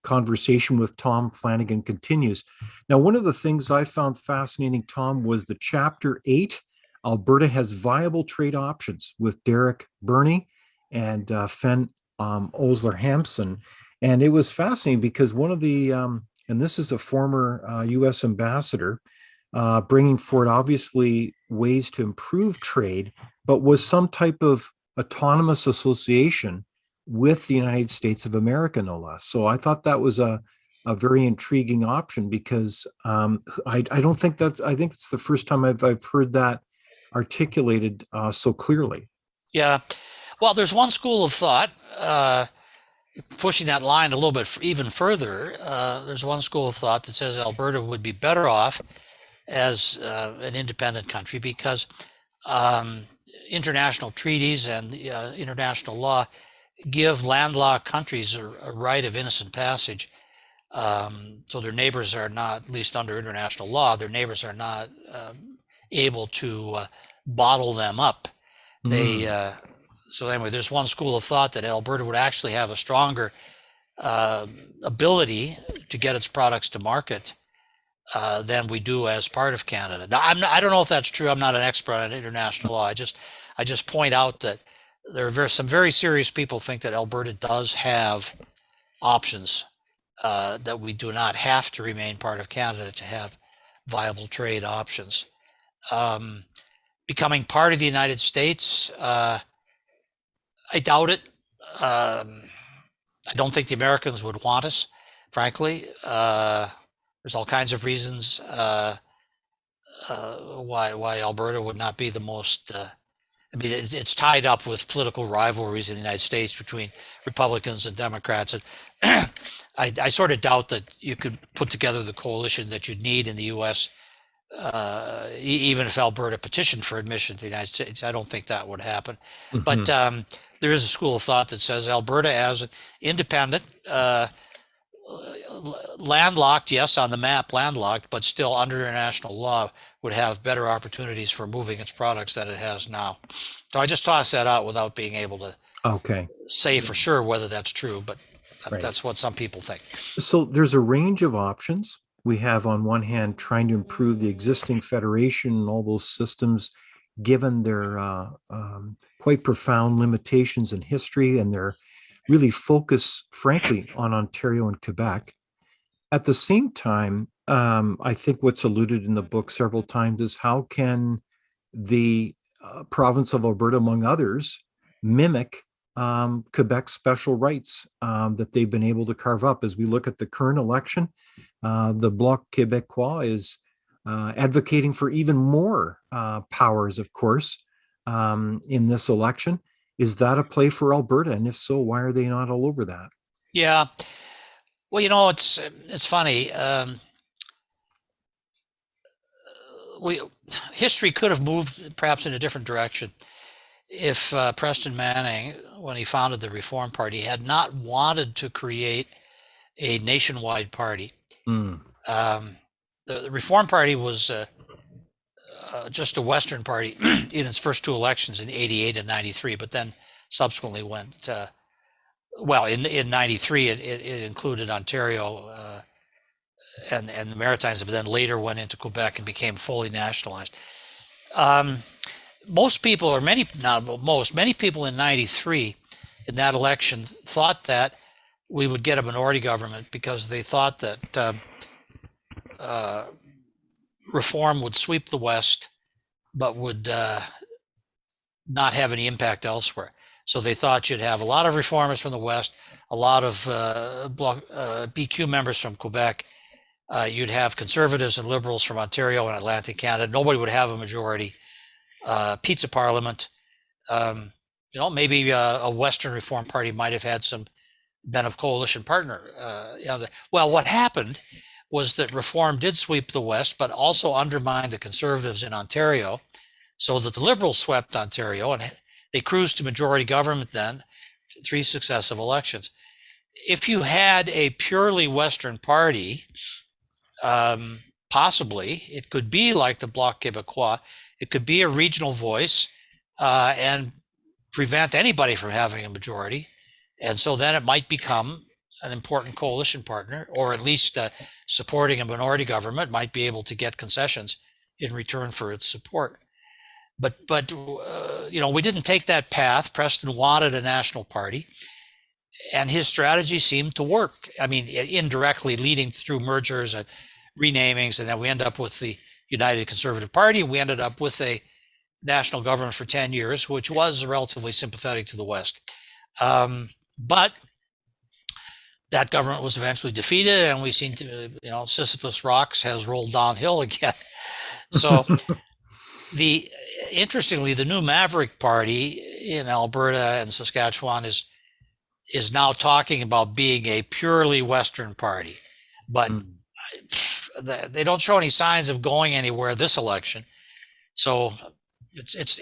conversation with Tom Flanagan continues. Now, one of the things I found fascinating, Tom, was the chapter 8. Alberta has viable trade options with Derek Burney and Fen Osler Hampson. And it was fascinating because one of the, and this is a former US ambassador, bringing forward obviously ways to improve trade, but was some type of autonomous association with the United States of America, no less. So I thought that was a very intriguing option because I don't think that, I think it's the first time I've heard that articulated so clearly. Yeah. Well, there's one school of thought, pushing that line a little bit even further. There's one school of thought that says Alberta would be better off as an independent country because um, international treaties and international law give landlocked countries a right of innocent passage. So their neighbors are not, at least under international law, their neighbors are not able to bottle them up. They Mm. So anyway, there's one school of thought that Alberta would actually have a stronger ability to get its products to market than we do as part of Canada. Now, I don't know if that's true. I'm not an expert on international law. I just point out that there are some very serious people think that Alberta does have options, that we do not have to remain part of Canada to have viable trade options. Um, Becoming part of the United States, I doubt it. I don't think the Americans would want us, frankly. There's all kinds of reasons why Alberta would not be the most. I mean, it's tied up with political rivalries in the United States between Republicans and Democrats, and I sort of doubt that you could put together the coalition that you'd need in the U.S. Even if Alberta petitioned for admission to the United States. I don't think that would happen. But Mhm. there is a school of thought that says Alberta, as an independent, landlocked, yes, on the map, landlocked, but still under international law, would have better opportunities for moving its products than it has now. So I just tossed that out without being able to Okay. say for sure whether that's true, but Right. that's what some people think. So there's a range of options. We have, on one hand, trying to improve the existing federation and all those systems, given their quite profound limitations in history and their really focus, frankly, on Ontario and Quebec. At the same time, I think what's alluded in the book several times is how can the province of Alberta, among others, mimic Quebec's special rights that they've been able to carve up. As we look at the current election, the Bloc Québécois is advocating for even more powers, of course, in this election. Is that a play for Alberta? And if so, why are they not all over that? Yeah. Well, it's funny. We History could have moved perhaps in a different direction if Preston Manning, when he founded the Reform Party, had not wanted to create a nationwide party. Mm. Um, the Reform Party was just a Western party in its first two elections in '88 and '93, but then subsequently went. Well, in '93, it included Ontario and the Maritimes, but then later went into Quebec and became fully nationalized. Um, Most people, or many, not most, many people in '93 in that election thought that we would get a minority government because they thought that uh, reform would sweep the West, but would not have any impact elsewhere. So they thought you'd have a lot of reformers from the West, a lot of BQ members from Quebec. You'd have conservatives and liberals from Ontario and Atlantic Canada. Nobody would have a majority. Pizza Parliament. Um, Maybe a Western Reform Party might have had some been a coalition partner. Well, what happened was that Reform did sweep the West, but also undermined the Conservatives in Ontario, so that the Liberals swept Ontario and they cruised to majority government then, three successive elections. If you had a purely Western party, possibly it could be like the Bloc Québécois. It could be a regional voice and prevent anybody from having a majority. And so then it might become an important coalition partner, or at least supporting a minority government might be able to get concessions in return for its support. But we didn't take that path. Preston wanted a national party. And his strategy seemed to work. I mean, indirectly leading through mergers and renamings, and then we end up with the United Conservative Party. We ended up with a national government for 10 years, which was relatively sympathetic to the West. But that government was eventually defeated, and we seem to, Sisyphus rocks has rolled downhill again. So interestingly, the new Maverick Party in Alberta and Saskatchewan is now talking about being a purely Western party, but they don't show any signs of going anywhere this election. So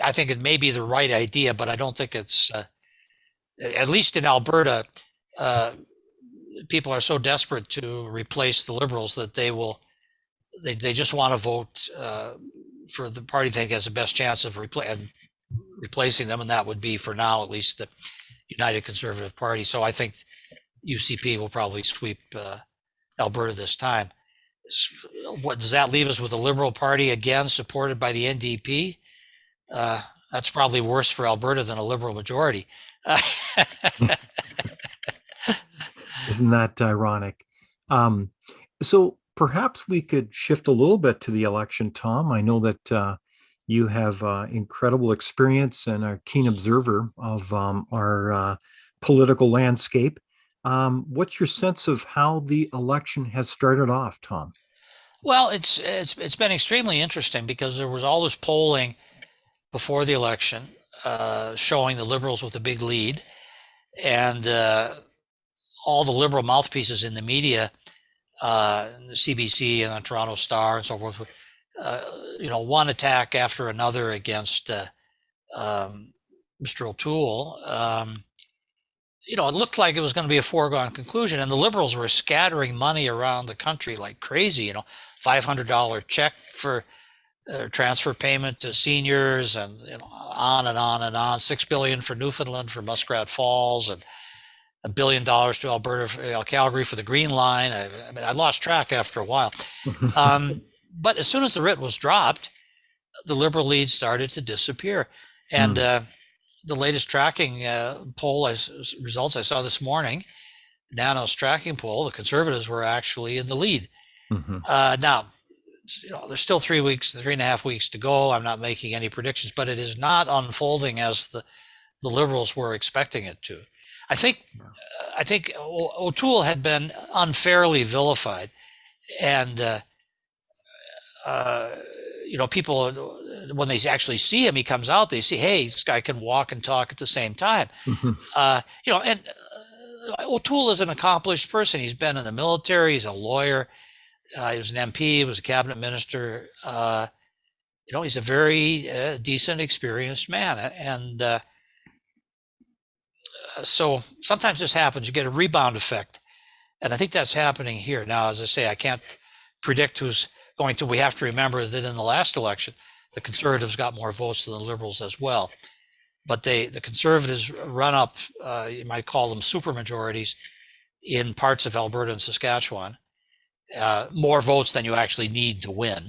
I think it may be the right idea, but I don't think it's, at least in Alberta, people are so desperate to replace the Liberals that they just want to vote for the party they think has the best chance of replacing them, and that would be, for now at least, the United Conservative Party. So I think UCP will probably sweep Alberta this time. What does that leave us with? A Liberal Party again, supported by the NDP? That's probably worse for Alberta than a Liberal majority. Isn't that ironic? So perhaps we could shift a little bit to the election, Tom. I know that you have incredible experience and a keen observer of our political landscape. What's your sense of how the election has started off, Tom? Well, it's been extremely interesting because there was all this polling before the election showing the Liberals with a big lead, and all the Liberal mouthpieces in the media, the CBC and the Toronto Star and so forth, one attack after another against Mr. O'Toole. It looked like it was going to be a foregone conclusion, and the Liberals were scattering money around the country like crazy. $500 check for transfer payment to seniors, and on and on and on. $6 billion for Newfoundland for Muskrat Falls, and $1 billion to Alberta, Calgary for the Green Line. I lost track after a while. But as soon as the writ was dropped, the Liberal lead started to disappear. And the latest tracking poll results I saw this morning, Nano's tracking poll, the Conservatives were actually in the lead. Now, there's still 3.5 weeks to go. I'm not making any predictions, but it is not unfolding as the Liberals were expecting it to. I think O'Toole had been unfairly vilified, and people, when they actually see him, he comes out, they see, hey, this guy can walk and talk at the same time. And O'Toole is an accomplished person. He's been in the military. He's a lawyer. He was an MP. He was a cabinet minister. He's a very decent, experienced man, and so sometimes this happens. You get a rebound effect, and I think that's happening here. Now, as I say, I can't predict who's going to. We have to remember that in the last election, the Conservatives got more votes than the Liberals as well. But the Conservatives run up, you might call them supermajorities, in parts of Alberta and Saskatchewan, more votes than you actually need to win.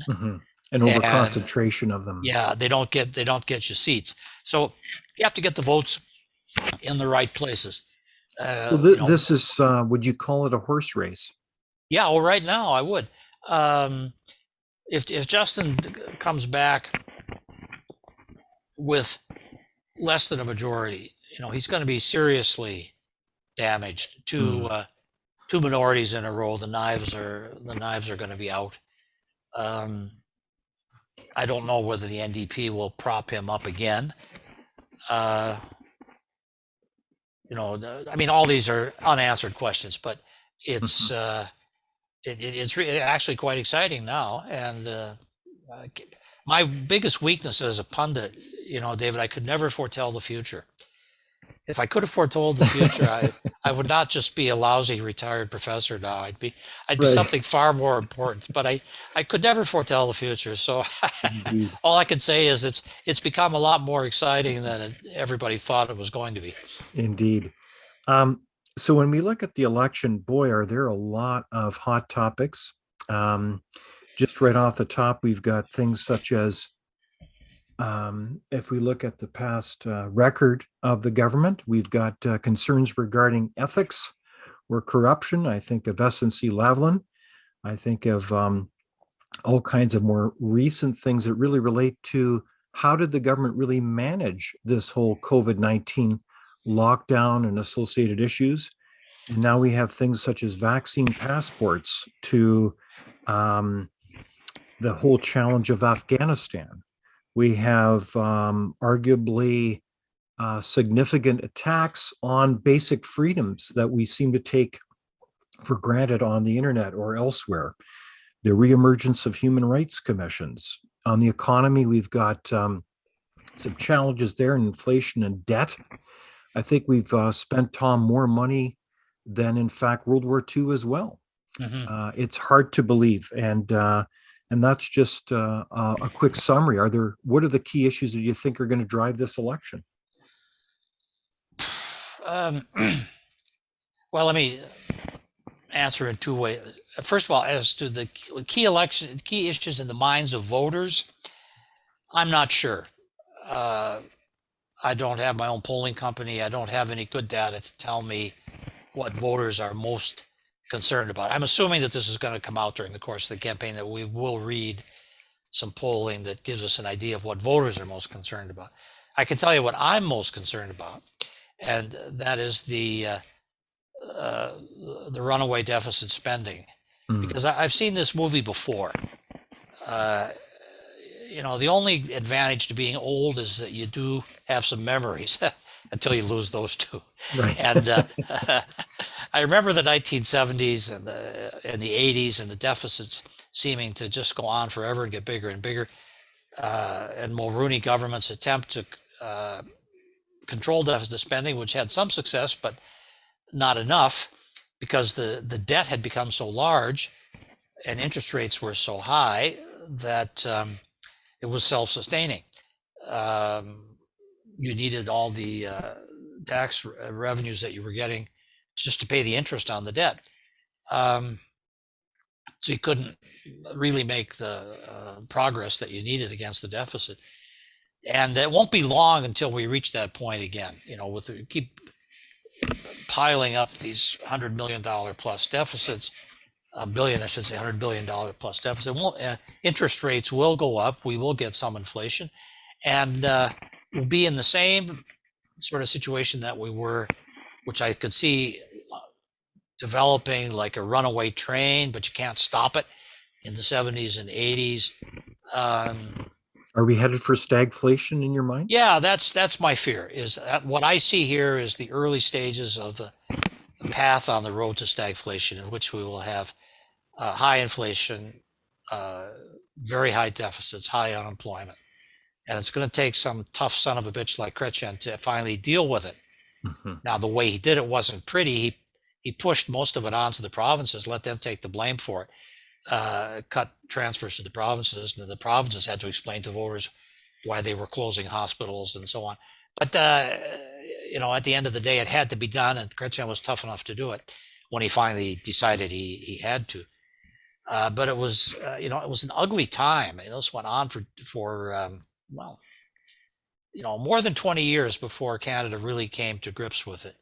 An over-concentration of them. Yeah, they don't get you seats. So you have to get the votes in the right places. This is, would you call it a horse race? Yeah, well, right now I would. If Justin comes back with less than a majority, he's going to be seriously damaged. Two minorities in a row, the knives are going to be out. I don't know whether the NDP will prop him up again. All these are unanswered questions, but it's it's actually quite exciting now. And my biggest weakness as a pundit, David, I could never foretell the future. If I could have foretold the future, I would not just be a lousy retired professor now. I'd be right. Something far more important. But I could never foretell the future. So all I can say is it's become a lot more exciting than everybody thought it was going to be. Indeed. So when we look at the election, boy, are there a lot of hot topics. Just right off the top, we've got things such as If we look at the past record of the government, we've got concerns regarding ethics or corruption. I think of SNC Lavalin. I think of all kinds of more recent things that really relate to how did the government really manage this whole COVID-19 lockdown and associated issues. And now we have things such as vaccine passports to um, the whole challenge of Afghanistan. We have arguably significant attacks on basic freedoms that we seem to take for granted on the internet or elsewhere. The reemergence of human rights commissions. On the economy, we've got some challenges there in inflation and debt. I think we've spent, Tom, more money than, in fact, World War II as well. Mhm. It's hard to believe, and that's just a quick summary. What are the key issues that you think are going to drive this election? Um, well, let me answer in two ways. First of all, as to the key issues in the minds of voters, I'm not sure. Uh, I don't have my own polling company. I don't have any good data to tell me what voters are most concerned about. I'm assuming that this is going to come out during the course of the campaign, that we will read some polling that gives us an idea of what voters are most concerned about. I can tell you what I'm most concerned about, and that is uh, the runaway deficit spending. Mm. Because I've seen this movie before. Uh, the only advantage to being old is that you do have some memories until you lose those two. Right. And I remember the 1970s and the 80s and the deficits seeming to just go on forever and get bigger and bigger. And Mulroney government's attempt to control deficit spending, which had some success, but not enough because the debt had become so large and interest rates were so high that it was self-sustaining. Um, you needed all the tax revenues that you were getting just to pay the interest on the debt. Um, so you couldn't really make the progress that you needed against the deficit. And it won't be long until we reach that point again. Keep piling up these $100 million plus deficits, a billion, I should say, $100 billion plus deficit. Interest rates will go up. We will get some inflation, and we'll be in the same sort of situation that we were, which I could see developing like a runaway train, but you can't stop it in the 70s and 80s. Are we headed for stagflation in your mind? Yeah, that's my fear. Is that what I see here is the early stages of the path on the road to stagflation, in which we will have high inflation, uh, very high deficits, high unemployment, and it's going to take some tough son of a bitch like Chrétien to finally deal with it. Mhm. Now, the way he did it wasn't pretty. He pushed most of it onto the provinces, let them take the blame for it, cut transfers to the provinces, and then the provinces had to explain to voters why they were closing hospitals and so on. But at the end of the day, it had to be done, and Chrétien was tough enough to do it when he finally decided he had to. But it was an ugly time. This went on for well, more than 20 years before Canada really came to grips with it.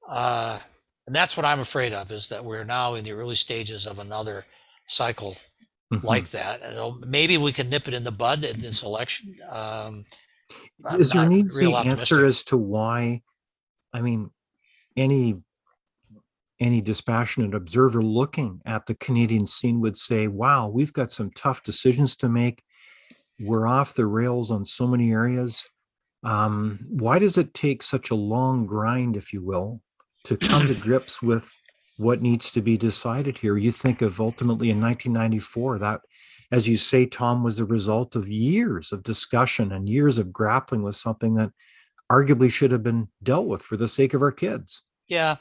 Uh, and that's what I'm afraid of, is that we're now in the early stages of another cycle Mhm. like that. Maybe we can nip it in the bud in this election. I'm Is there an not real easy answer optimistic. as to why? I mean, any any dispassionate observer looking at the Canadian scene would say, wow, we've got some tough decisions to make. We're off the rails on so many areas. Why does it take such a long grind, if you will, to come to grips with what needs to be decided here? You think of ultimately in 1994, that, as you say, Tom, was the result of years of discussion and years of grappling with something that arguably should have been dealt with for the sake of our kids. Yeah,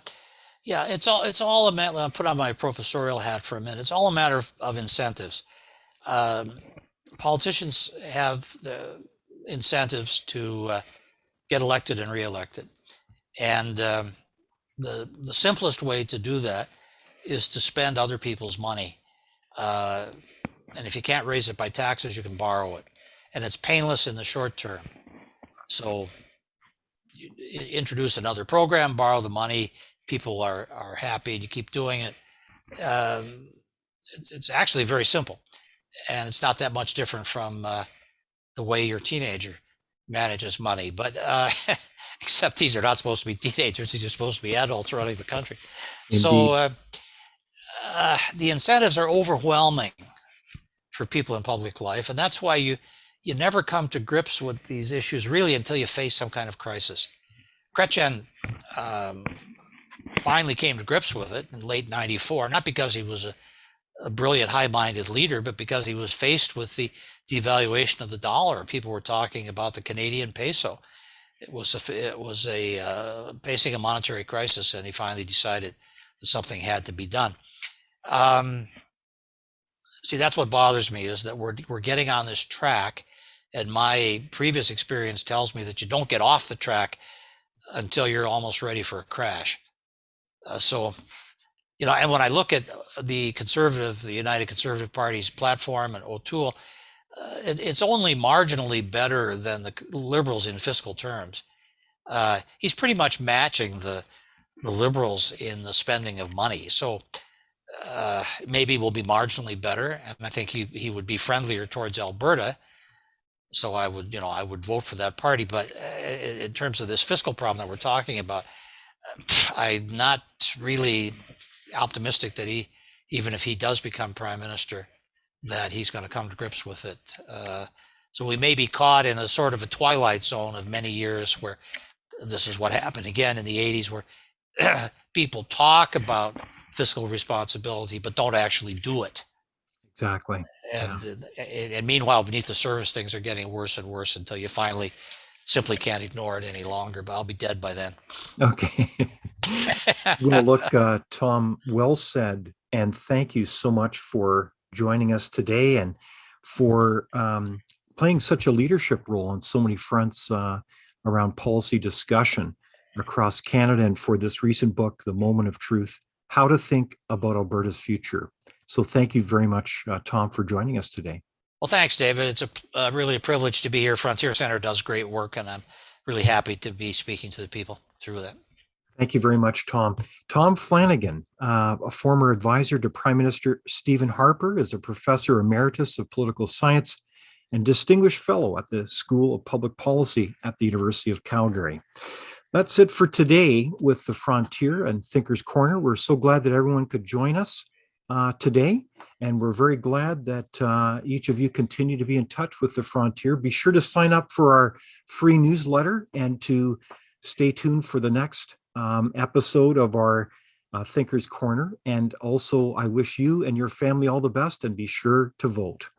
yeah. It's all a matter. I'll put on my professorial hat for a minute. It's all a matter of incentives. Um, Politicians have the incentives to get elected and reelected, and the simplest way to do that is to spend other people's money. Uh, and if you can't raise it by taxes, you can borrow it. and it's painless in the short term. So you introduce another program, borrow the money, people are happy, and you keep doing it. It's actually very simple, and it's not that much different from the way your teenager manages money. But except these are not supposed to be teenagers; these are supposed to be adults running the country. Indeed. So the incentives are overwhelming for people in public life, and that's why you never come to grips with these issues really until you face some kind of crisis. Chrétien finally came to grips with it in late '94, not because he was a brilliant, high-minded leader, but because he was faced with the devaluation of the dollar. People were talking about the Canadian peso. It was facing a monetary crisis, and he finally decided that something had to be done. See, that's what bothers me, is that we're getting on this track, and my previous experience tells me that you don't get off the track until you're almost ready for a crash. So, and when I look at the United Conservative Party's platform and O'Toole, it's only marginally better than the Liberals in fiscal terms. He's pretty much matching the Liberals in the spending of money. So maybe will be marginally better, and I think he would be friendlier towards Alberta. So I would vote for that party. But in terms of this fiscal problem that we're talking about, I'm not really optimistic that even if he does become prime minister, that he's going to come to grips with it. So we may be caught in a sort of a twilight zone of many years where this is what happened again in the 80s, where people talk about fiscal responsibility but don't actually do it. Exactly. And meanwhile, beneath the surface, things are getting worse and worse until you finally simply can't ignore it any longer. But I'll be dead by then. Okay. Well, look, Tom, well said. And thank you so much for joining us today and for playing such a leadership role on so many fronts around policy discussion across Canada, and for this recent book, The Moment of Truth, How to Think About Alberta's Future. So thank you very much, Tom, for joining us today. Well, thanks, David. It's really a privilege to be here. Frontier Center does great work, and I'm really happy to be speaking to the people through that. Thank you very much, Tom. Tom Flanagan, a former advisor to Prime Minister Stephen Harper, is a professor emeritus of political science and distinguished fellow at the School of Public Policy at the University of Calgary. That's it for today with the Frontier and Thinker's Corner. We're so glad that everyone could join us today, and we're very glad that each of you continue to be in touch with the Frontier. Be sure to sign up for our free newsletter and to stay tuned for the next episode of our Thinker's Corner. And also, I wish you and your family all the best, and be sure to vote.